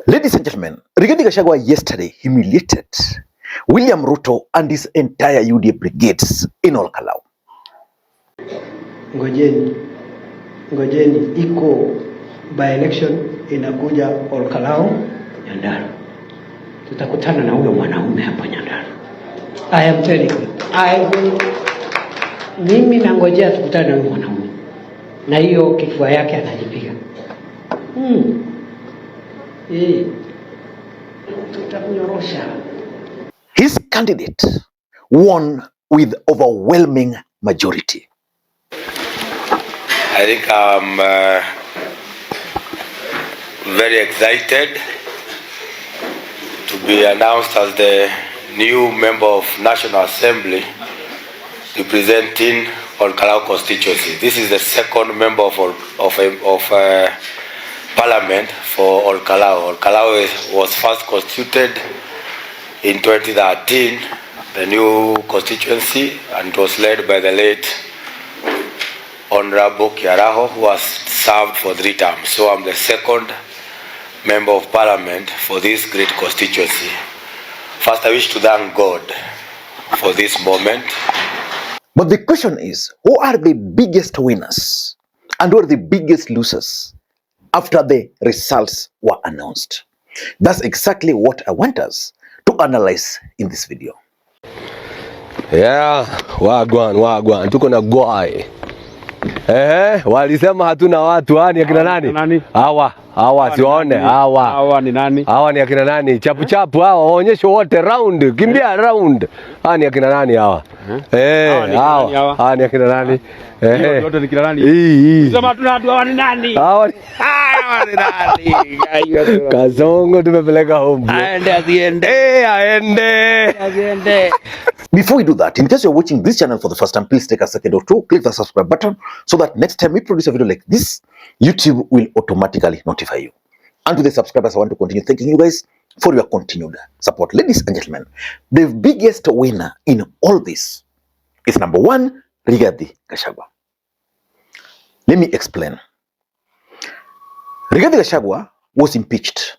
Ladies and gentlemen, Rigathi Gachagua yesterday humiliated William Ruto and his entire UDA brigades in Kalou. Ngojeni iko by election inakuja Kalou Nyandaro. Tutakutana na huyo mwanaume hapa Nyandaro. I am telling you. Mimi nangojea tukutane na huyo mwanaume. Na hiyo kifua yake anajipiga. His candidate won with overwhelming majority. I think I'm very excited to be announced as the new member of National Assembly representing Kalou constituency. This is the second member of Parliament for Kalou. Kalou was first constituted in 2013, the new constituency, and it was led by the late Honorable Kiaraho, who has served for 3 terms. So I'm the second member of Parliament for this great constituency. First, I wish to thank God for this moment. But the question is, who are the biggest winners and who are the biggest losers after the results were announced? That's exactly what I want us to analyze in this video. Yeah, wagwan tuko na goai. Walisema hatuna watu. Ni akina nani? Hawa sione. Hawa ni nani? Hawa ni akina nani? Chapu hawa waonyeshe wote round, kimbia round. Ni akina nani hawa? Hawa ni akina nani? Wote ni akina nani? Sema hatuna watu. Hawa ni nani? Hawa ni nani? Kazongo tumepeleka home. Aende. Before we do that, in case you're watching this channel for the first time, please take a second or two, click the subscribe button so that next time we produce a video like this, YouTube will automatically notify you. And to the subscribers, I want to continue thanking you guys for your continued support. Ladies and gentlemen, the biggest winner in all this is number 1, Rigathi Gachagua. Let me explain. Rigathi Gachagua was impeached.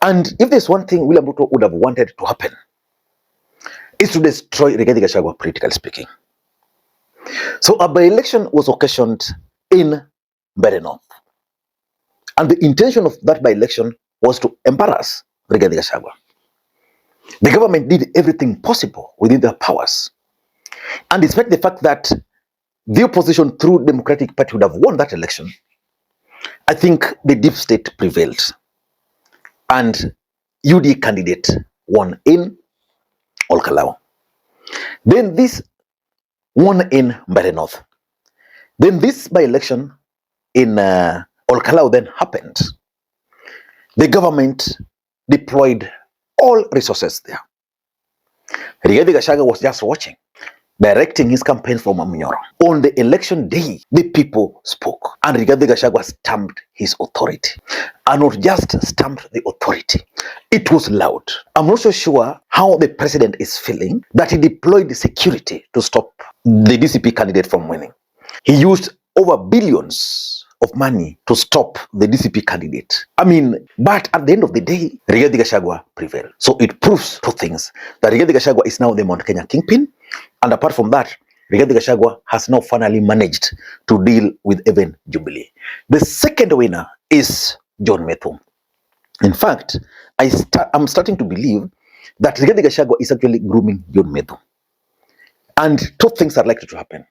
And if there's one thing William Ruto would have wanted to happen, is to destroy Rigathi Gachagua, politically speaking. So a by-election was occasioned in Benin. And the intention of that by-election was to embarrass Rigathi Gachagua. The government did everything possible within their powers. And despite the fact that the opposition through Democratic Party would have won that election, I think the deep state prevailed. And UDA candidate won in Kalou. Then this won in Benin. Then this by-election in Kalou then happened. The government deployed all resources there. Rigathi Gachagua was just watching, directing his campaign from Amnyoro. On the election day, the people spoke, and Rigathi Gachagua stamped his authority. And not just stamped the authority, it was loud. I'm not so sure how the president is feeling that he deployed security to stop the DCP candidate from winning. He used over billions of money to stop the DCP candidate. But at the end of the day, Rigathi Gachagua prevailed. So it proves 2 things. That Rigathi Gachagua is now the Mount Kenya kingpin. And apart from that, Rigathi Gachagua has now finally managed to deal with even Jubilee. The second winner is John Methu. In fact, I'm starting to believe that Rigathi Gachagua is actually grooming John Methu. And 2 things are likely to happen.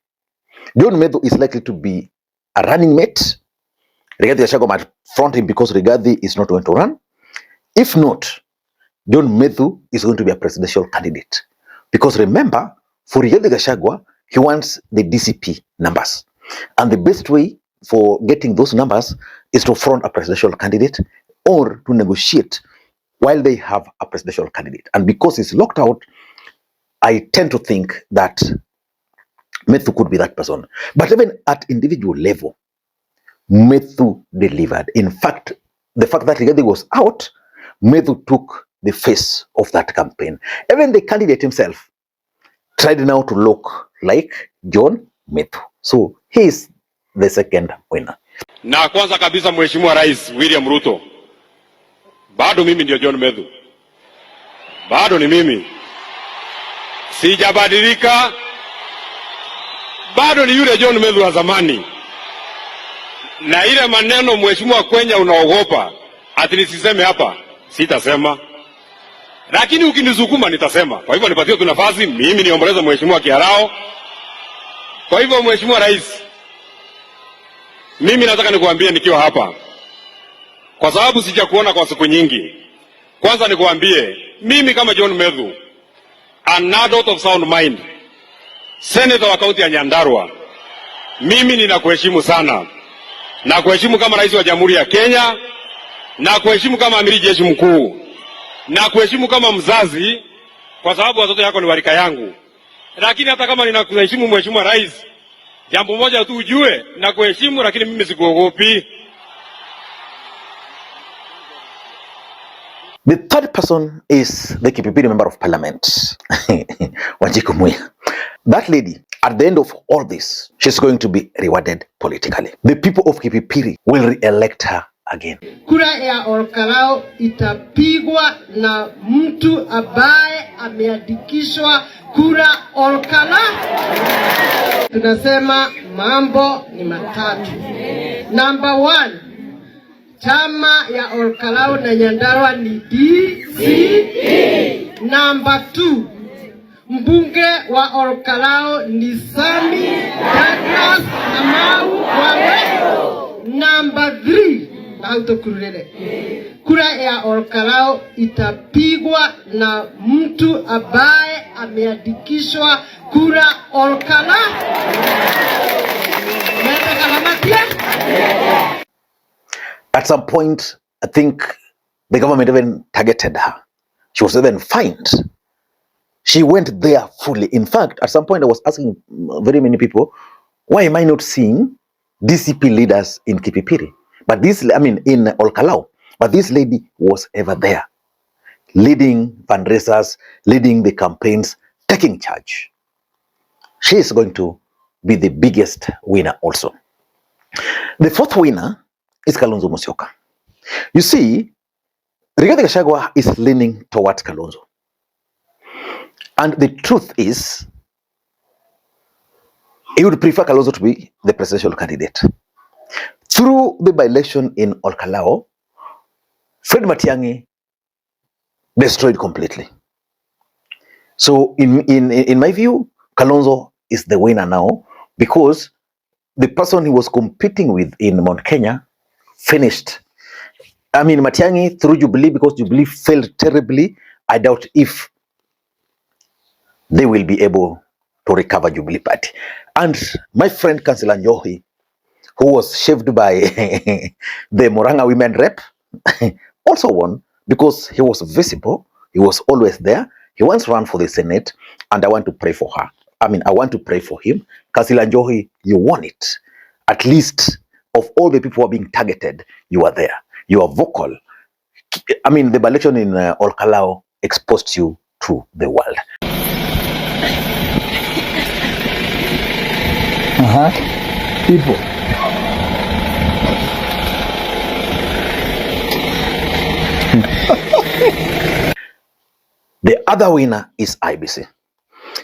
John Methu is likely to be a running mate. Rigathi Gachagua might front him because Rigathi is not going to run. If not, John Methu is going to be a presidential candidate. Because remember, for Rigathi Gachagua, he wants the DCP numbers. And the best way for getting those numbers is to front a presidential candidate or to negotiate while they have a presidential candidate. And because he's locked out, I tend to think that Methu could be that person. But even at individual level, Methu delivered. In fact, the fact that Rigathi was out, Methu took the face of that campaign. Even the candidate himself tried now to look like John Methu. So he is the second winner. Na kwanza kabisa Mheshimiwa Rais William Ruto, bado mimi ndio John Medhu, bado ni mimi, sijabadilika, bado ni yule John Medhu wa zamani. Na ile maneno mheshimiwa Kwenya unaogopa ati nisiseme hapa, sitasema, lakini ukinisukuma nitasema. Kwa hivyo nipatie tu nafasi mimi niomboleze mheshimiwa Kiarao. Kwa hivyo mheshimiwa rais, mimi nataka nikuambie nikiwa hapa, kwa sababu sijakuona kwa siku nyingi. Kwanza nikuambie mimi kama John Medhu, an adult of sound mind, senator wa kaunti ya Nyandarua, mimi ninakuheshimu sana, na kuheshimu kama rais wa Jamhuri ya Kenya, na kuheshimu kama amiri jeshi mkuu, na kuheshimu kama mzazi, kwa sababu watoto yako ni warika yangu. Lakini hata kama ninakuheshimu mheshimiwa rais, jambo moja tu ujue, na kuheshimu lakini mimi sikuogopi. The third person is the Kipipiri member of parliament, Wanjiku Muya. That lady, at the end of all this, she's going to be rewarded politically. The people of Kipipiri will re-elect her again. Kura ya Olkalou itapigwa na mtu ambaye ameandikishwa kura Olkalou. Tunasema mambo ni matatu. Number 1, chama ya Olkalou na Nyandarua ni DCP. Number 2, mbunge wa Olkalou ni Sami Douglas Amau Waweru. Number 3, kura ya Olkalou itapigwa na mtu ambaye ameandikishwa kura Olkalou. At some point, I think the government even targeted her. She was even fined. She went there fully. In fact, at some point I was asking very many people, why am I not seeing DCP leaders in Kipipiri? But in Olkalou. But this lady was ever there, leading fundraisers, leading the campaigns, taking charge. She is going to be the biggest winner also. The fourth winner is Kalonzo Musyoka. You see, Rigathi Gachagua is leaning towards Kalonzo. And the truth is, he would prefer Kalonzo to be the presidential candidate. Through the by-election in Olkalou, Fred Matiangi destroyed completely. So in my view, Kalonzo is the winner now, because the person he was competing with in Mount Kenya finished. Matiangi through Jubilee, because Jubilee failed terribly. I doubt if they will be able to recover Jubilee Party. And my friend Councillor Njohi, who was shaved by the Murang'a women rep, also won, because he was visible. He was always there. He once ran for the Senate, and I want to pray for her. I want to pray for him. Councillor Njohi, you won it. At least of all the people who are being targeted, you are there. You are vocal. The by-election in Olkalou exposed you to the world. People. The other winner is IBC.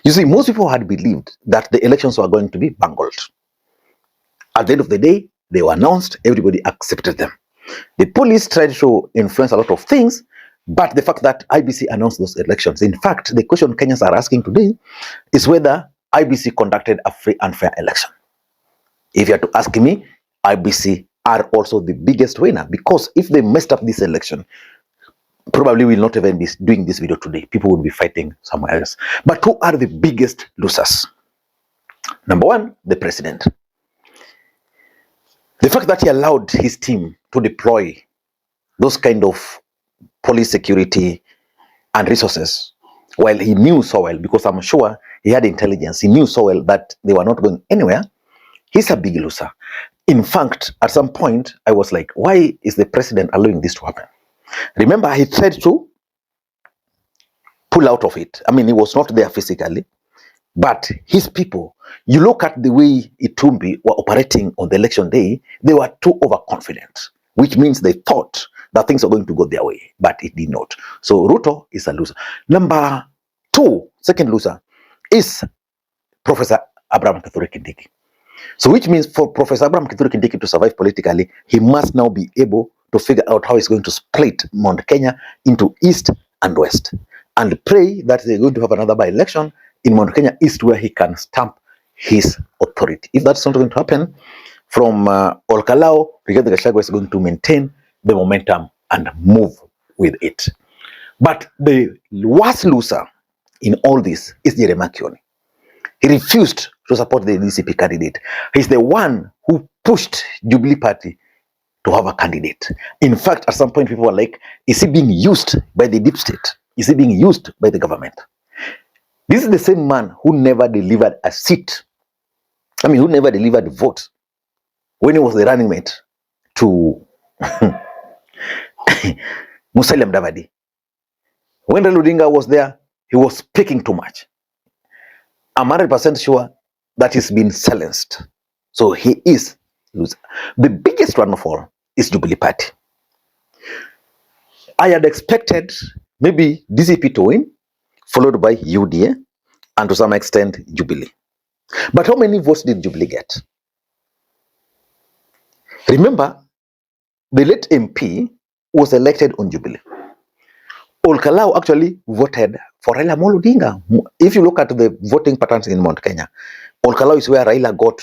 You see, most people had believed that the elections were going to be bungled. At the end of the day, they were announced, everybody accepted them. The police tried to influence a lot of things, but the fact that IBC announced those elections, in fact, the question Kenyans are asking today is whether IBC conducted a free and fair election. If you are to ask me, IBC are also the biggest winner, because if they messed up this election, probably will not even be doing this video today. People would be fighting somewhere else. But who are the biggest losers? Number 1, the president. The fact that he allowed his team to deploy those kind of police security and resources, while he knew so well, because I'm sure he had intelligence, he knew so well that they were not going anywhere, he's a big loser. In fact, at some point, I was like, why is the president allowing this to happen? Remember, he tried to pull out of it. He was not there physically, but his people, you look at the way Itumbi were operating on the election day, they were too overconfident, which means they thought that things are going to go their way, but it did not. So Ruto is a loser. Number two, second loser, is Professor Abraham Kithure Kindiki. So which means for Professor Abraham Kithure Kindiki to survive politically, he must now be able to figure out how he's going to split Mount Kenya into East and West, and pray that they're going to have another by-election in Mount Kenya East where he can stamp his authority. If that's not going to happen, from Olkalao, Rigathi Gachagua is going to maintain the momentum and move with it. But the worst loser in all this is Jeremiah Makwiny. He refused to support the DCP candidate. He's the one who pushed Jubilee Party to have a candidate. In fact, at some point, people were like, is he being used by the deep state? Is he being used by the government? This is the same man who never delivered a seat. Who never delivered a vote when he was the running mate to Musalia Mudavadi. When Raila Odinga was there, he was speaking too much. I'm 100% sure that he's been silenced. So he is loser. The biggest one of all is Jubilee Party. I had expected maybe DCP to win, followed by UDA, and to some extent Jubilee. But how many votes did Jubilee get? Remember, the late MP was elected on Jubilee. Olkalao actually voted for Raila Odinga. If you look at the voting patterns in Mount Kenya, Olkalao is where Raila got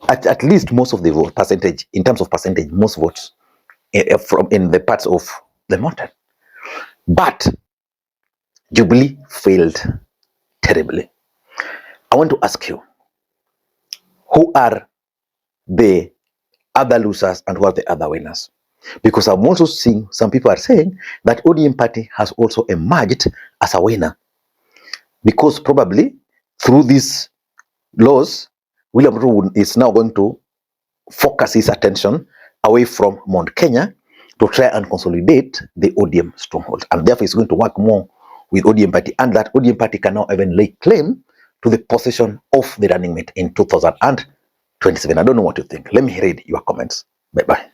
at least most of the vote percentage, in terms of percentage, most votes from in the parts of the mountain. But Jubilee failed terribly. I want to ask you, who are the other losers and who are the other winners? Because I'm also seeing some people are saying that ODM party has also emerged as a winner, because probably through these laws, William Ruto is now going to focus his attention away from Mount Kenya to try and consolidate the ODM stronghold, and therefore he's going to work more with ODM party, and that ODM party can now even lay claim to the position of the running mate in 2027. I don't know what you think. Let me read your comments. Bye bye.